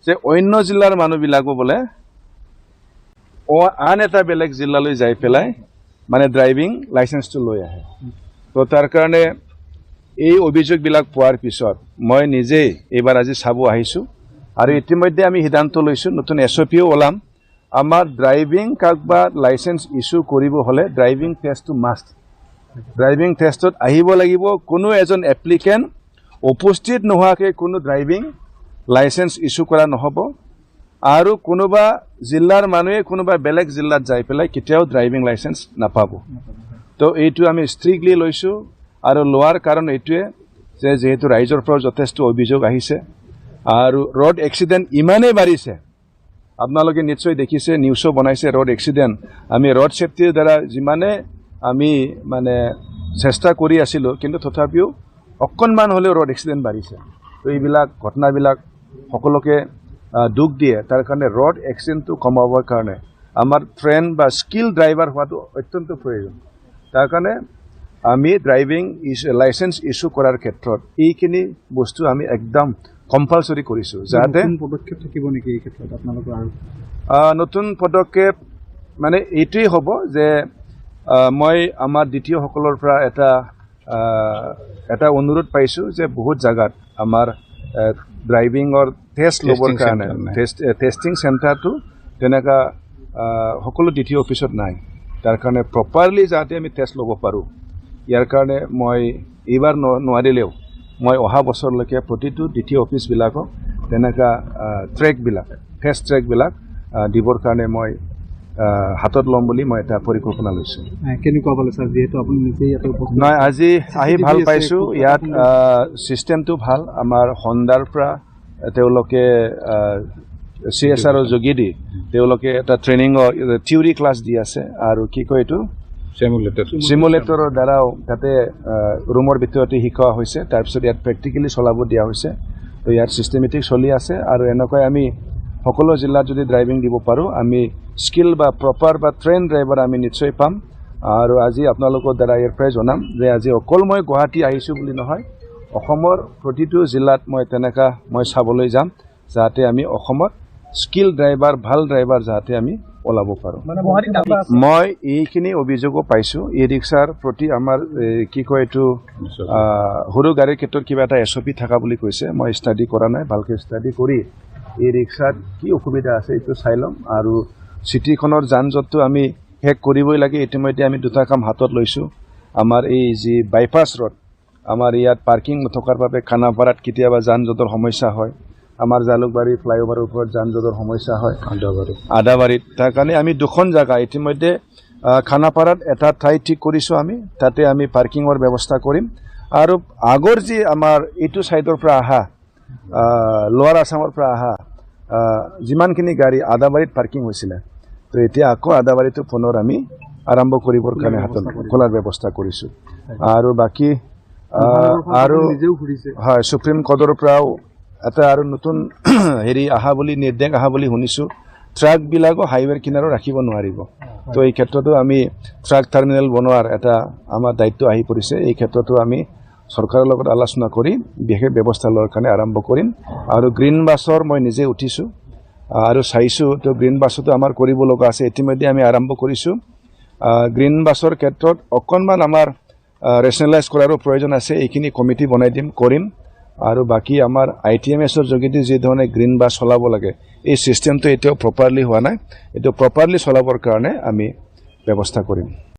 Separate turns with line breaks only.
যে অন্য জিলাৰ মানুহবিলাকো বোলে আন এটা বেলেগ জিলালৈ যাই পেলাই মানে ড্ৰাইভিং লাইসেন্সটো লৈ আহে তো তাৰ কাৰণে এই অভিযোগবিলাক পোৱাৰ পিছত মই নিজেই এইবাৰ আজি চাব আহিছোঁ আৰু ইতিমধ্যে আমি সিদ্ধান্ত লৈছোঁ নতুন SOPও ওলাম আমাৰ ড্ৰাইভিং কাকবা লাইসেন্স ইস্যু কৰিব হলে ড্ৰাইভিং টেষ্টটো মাষ্ট ড্ৰাইভিং টেষ্টত আহিব লাগিব কোনো এজন এপ্লিকেন্ট উপস্থিত নোহোৱাকৈ কোনো ড্ৰাইভিং লাইসেন্স ইস্যু কৰা নহব আৰু কোনোবা জিলাৰ মানুহে কোনোবা বেলেগ জিলাত যাই পেলাই কেতিয়াও ড্ৰাইভিং লাইসেন্স নাপাব তো এইটো আমি ষ্ট্ৰিক্টলি লৈছোঁ আৰু লোৱাৰ কাৰণ এইটোৱে যে যেহেতু ৰাইজৰ পৰা যথেষ্ট অভিযোগ আহিছে আৰু ৰোড এক্সিডেণ্ট ইমানেই বাঢ়িছে আপোনালোকে নিশ্চয় দেখিছে নিউজো বনাইছে ৰোড এক্সিডেণ্ট আমি ৰোড সেফটিৰ দ্বাৰা যিমানে আমি মানে চেষ্টা কৰি আছিলোঁ কিন্তু তথাপিও অকণমান হ'লেও ৰোড এক্সিডেণ্ট বাঢ়িছে তো এইবিলাক ঘটনাবিলাক সকলোকে দুখ দিয়ে তাৰ কাৰণে ৰোড এক্সিডেণ্টটো কমাবৰ কাৰণে আমাৰ ট্ৰেইন বা স্কিল ড্ৰাইভাৰ হোৱাটো অত্যন্ত প্ৰয়োজন তাৰ কাৰণে আমি ড্ৰাইভিং লাইসেন্স ইস্যু কৰাৰ ক্ষেত্ৰত এইখিনি বস্তু আমি একদম কম্পালসৰি কৰিছোঁ যাতে
পদক্ষেপ থাকিব নেকি এই ক্ষেত্ৰত আপোনালোকৰ আৰু
নতুন পদক্ষেপ মানে এইটোৱেই হ'ব যে মই আমাৰ দ্বিতীয়সকলৰ পৰা এটা অনুৰোধ পাইছোঁ যে বহুত জাগাত আমাৰ ড্ৰাইভিঙৰ টেষ্ট ল'বৰ কাৰণে টেষ্টিং চেণ্টাৰটো তেনেকুৱা সকলো দ্বিতীয় অফিচত নাই তাৰ কাৰণে প্ৰপাৰলি যাতে আমি টেষ্ট ল'ব পাৰোঁ ইয়াৰ কাৰণে মই এইবাৰ নোৱাৰিলেও মই অহা বছৰলৈকে প্ৰতিটো দ্বিতীয় অফিচবিলাকক তেনেকুৱা ট্ৰেকবিলাক টেষ্ট ট্ৰেকবিলাক দিবৰ কাৰণে মই হাতত ল'ম বুলি মই এটা পৰিকল্পনা লৈছোঁ
কেনেকুৱা পালে ছাৰ যিহেতু আপুনি নিজেই ইয়াতে
নাই আজি আহি ভাল পাইছোঁ ইয়াত ছিষ্টেমটো ভাল আমাৰ হণ্ডাৰ পৰা তেওঁলোকে CSRৰ যোগেদি তেওঁলোকে এটা ট্ৰেইনিঙৰ থিয়ৰী ক্লাছ দি আছে আৰু কি কয় এইটো সিমুলেটৰৰ দ্বাৰাও তাতে ৰুমৰ ভিতৰতে শিকোৱা হৈছে তাৰপিছত ইয়াত প্ৰেক্টিকেলি চলাব দিয়া হৈছে তো ইয়াত চিষ্টেমেটিক চলি আছে আৰু এনেকৈ আমি সকলো জিলাত যদি ড্ৰাইভিং দিব পাৰোঁ আমি স্কিল বা প্ৰপাৰ বা ট্ৰেইন ড্ৰাইভাৰ আমি নিশ্চয় পাম আৰু আজি আপোনালোকৰ দ্বাৰা ইয়াৰ পৰাই জনাম যে আজি অকল মই গুৱাহাটী আহিছোঁ বুলি নহয় অসমৰ প্ৰতিটো জিলাত মই তেনেকুৱা মই চাবলৈ যাম যাতে আমি অসমত স্কিল ড্ৰাইভাৰ ভাল ড্ৰাইভাৰ যাতে আমি ওলাব পাৰোঁ মই এইখিনি অভিযোগো পাইছোঁ ই ৰিক্সাৰ প্ৰতি আমাৰ কি কয় এইটো সৰু গাড়ীৰ ক্ষেত্ৰত কিবা এটা SOP থকা বুলি কৈছে মই ষ্টাডি কৰা নাই ভালকৈ ষ্টাডি কৰি এই ৰিক্সাত কি অসুবিধা আছে এইটো চাই ল'ম আৰু চিটিখনৰ যান জঁটটো আমি শেষ কৰিবই লাগে ইতিমধ্যে আমি দুটা কাম হাতত লৈছোঁ আমাৰ এই যি বাইপাছ ৰোড আমাৰ ইয়াত পাৰ্কিং নথকাৰ বাবে খানাপাৰাত কেতিয়াবা যান জঁটৰ সমস্যা হয় আমাৰ জালুকবাৰী ফ্লাইঅভাৰৰ ওপৰত যান জঁটৰ সমস্যা হয় আদাবাৰীত তাৰ কাৰণে আমি দুখন জাগা ইতিমধ্যে খানাপাৰাত এটা ঠাই ঠিক কৰিছোঁ আমি তাতে আমি পাৰ্কিঙৰ ব্যৱস্থা কৰিম আৰু আগৰ যি আমাৰ এইটো ছাইডৰ পৰা অহা লোৱাৰ আছামৰ পৰা অহা যিমানখিনি গাড়ী আদাবাৰীত পাৰ্কিং হৈছিলে তো এতিয়া আকৌ আদাবাৰীটো পুনৰ আমি আৰম্ভ কৰিবৰ কাৰণে হাতত খোলাৰ ব্যৱস্থা কৰিছোঁ আৰু বাকী আৰু হয় সুপ্ৰিম কোৰ্টৰ পৰাও এটা আৰু নতুন হেৰি অহা বুলি নিৰ্দেশ অহা বুলি শুনিছোঁ ট্ৰাকবিলাকো হাইৱেৰ কিনাৰত ৰাখিব নোৱাৰিব তো এই ক্ষেত্ৰতো আমি ট্ৰাক টাৰ্মিনেল বনোৱাৰ এটা আমাৰ দায়িত্ব আহি পৰিছে এই ক্ষেত্ৰতো আমি চৰকাৰৰ লগত আলোচনা কৰি বিশেষ ব্যৱস্থা লোৱাৰ কাৰণে আৰম্ভ কৰিম আৰু গ্ৰীণ বাছৰ মই নিজে উঠিছোঁ আৰু চাইছোঁ তো গ্ৰীণ বাছতো আমাৰ কৰিব লগা আছে ইতিমধ্যে আমি আৰম্ভ কৰিছোঁ গ্ৰীণ বাছৰ ক্ষেত্ৰত অকণমান আমাৰ ৰেচনেলাইজ কৰাৰো প্ৰয়োজন আছে এইখিনি কমিটি বনাই কৰিম আৰু বাকী আমাৰ ITMSৰ যোগেদি যি ধৰণে গ্ৰীণ বাছ চলাব লাগে এই ছিষ্টেমটো এতিয়াও প্ৰপাৰলি হোৱা নাই এইটো প্ৰপাৰলি চলাবৰ কাৰণে আমি ব্যৱস্থা কৰিম